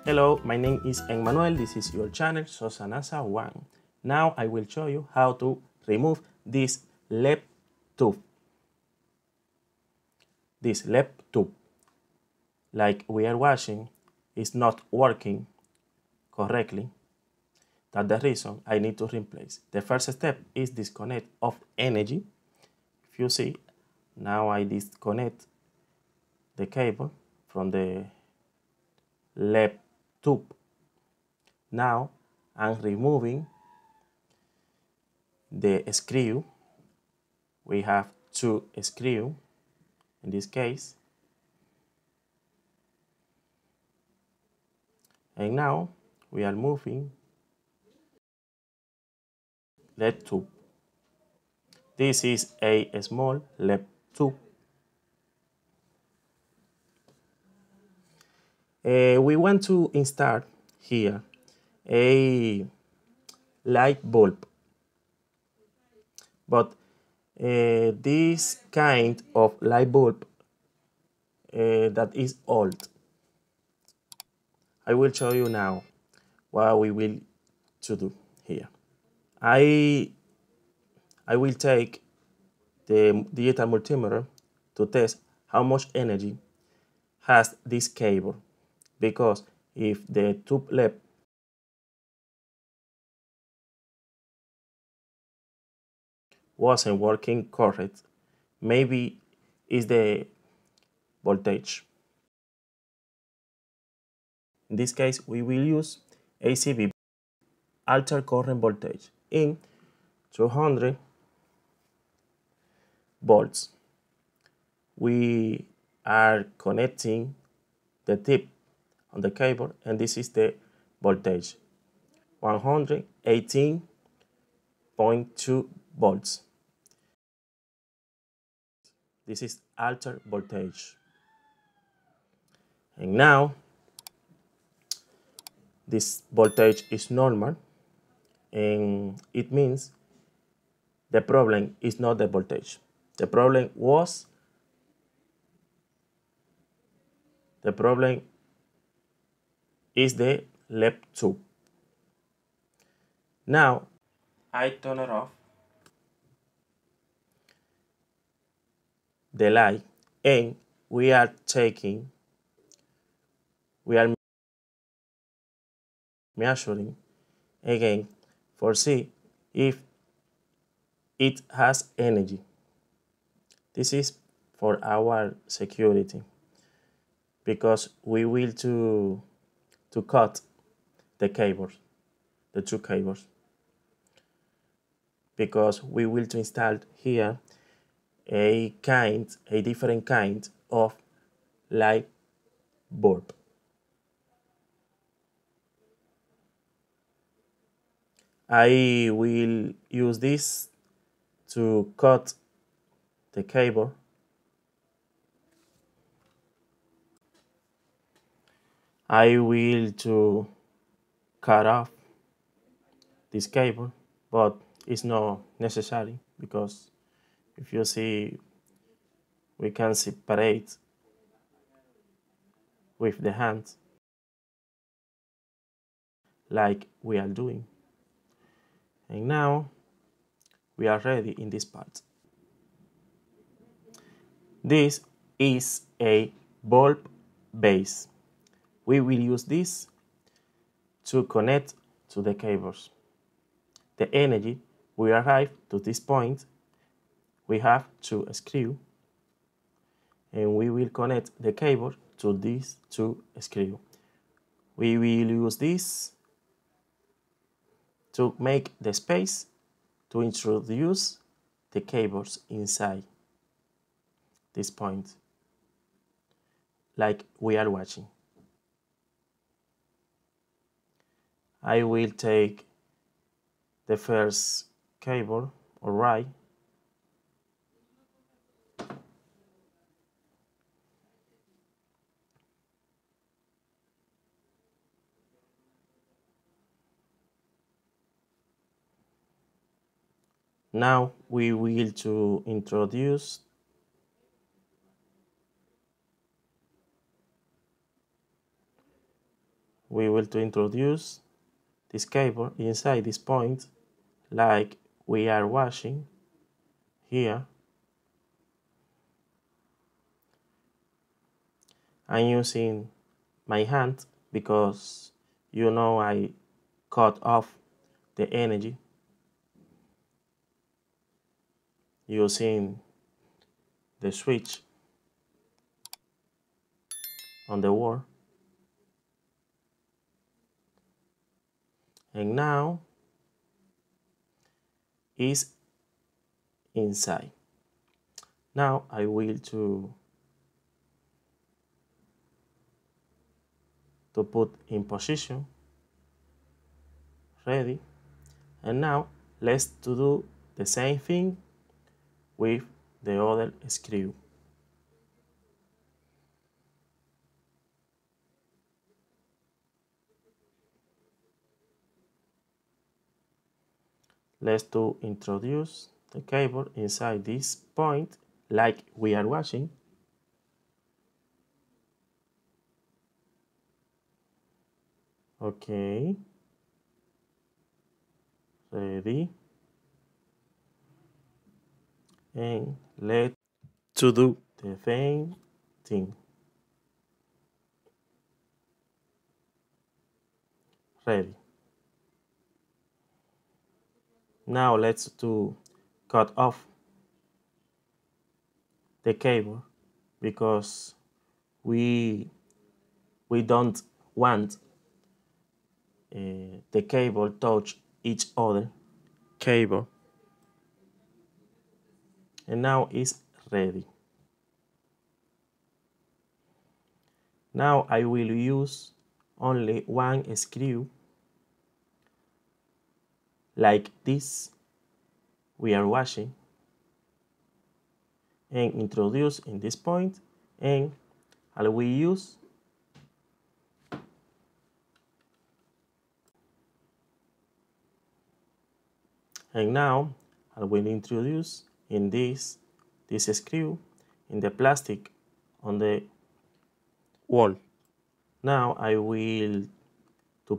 Hello, my name is Emmanuel. This is your channel, Sosanasa 1. Now I will show you how to remove this lip tube. This lip tube, like we are watching, is not working correctly. That's the reason I need to replace. The first step is disconnect of energy. If you see, now I disconnect the cable from the lip tube. Now I'm removing the screw. We have two screws in this case. And now we are moving lead tube. This is a small lead tube. We want to install here a light bulb, but this kind of light bulb that is old. I will show you now what we will to do here. I will take the digital multimeter to test how much energy has this cable, because if the tube lip wasn't working correct, maybe it's the voltage. In this case, we will use ACV, alter current voltage, in 200 volts. We are connecting the tip on the cable, and this is the voltage, 118.2 volts. This is alter voltage. And now this voltage is normal, and it means the problem is not the voltage. The problem is the lip tube. Now I turn it off the light, and we are measuring again for see if it has energy. This is for our security, because we will to cut the cables, the two cables, because we will to install here a different kind of light bulb. I will use this to cut the cable. I will to cut off this cable, but it's not necessary, because if you see, we can separate with the hand like we are doing. And now we are ready in this part. This is a bulb base. We will use this to connect to the cables. The energy will arrive to this point. We have two screws, and we will connect the cable to these two screws. We will use this to make the space to introduce the cables inside this point, like we are watching. I will take the first cable, alright. Now we will to introduce we will to introduce this cable inside this point like we are washing here. I'm using my hand because you know I cut off the energy using the switch on the wall. And now is inside. Now I will to put in position, ready. And now let's to do the same thing with the other screw. Let's to introduce the cable inside this point like we are washing. Okay, ready. And let's to do the same thing. Ready. Now let's to cut off the cable because we don't want the cable touch each other cable. And now it's ready. Now I will use only one screw like this we are washing and introduce in this point, and I will use and now I will introduce in this screw in the plastic on the wall. Now I will to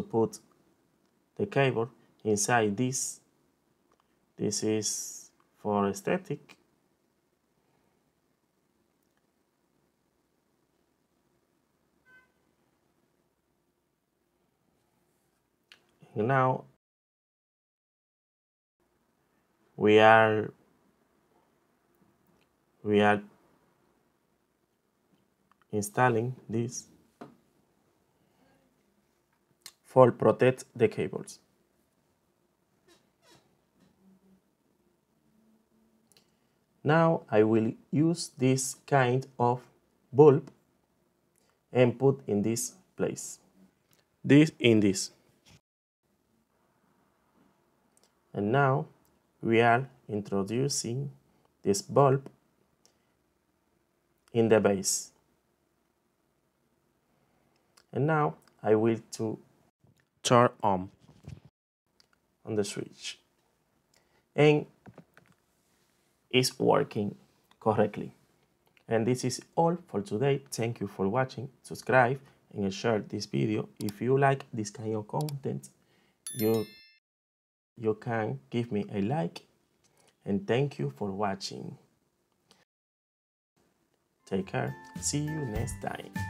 put the cable inside this. This is for aesthetic. And now we are installing this for protect the cables. Now I will use this kind of bulb and put in this place. This in this. And now we are introducing this bulb in the base. And now I will to turn on the switch. And it's working correctly. And this is all for today. Thank you for watching. Subscribe and share this video. If you like this kind of content, you can give me a like. And thank you for watching. Take care. See you next time.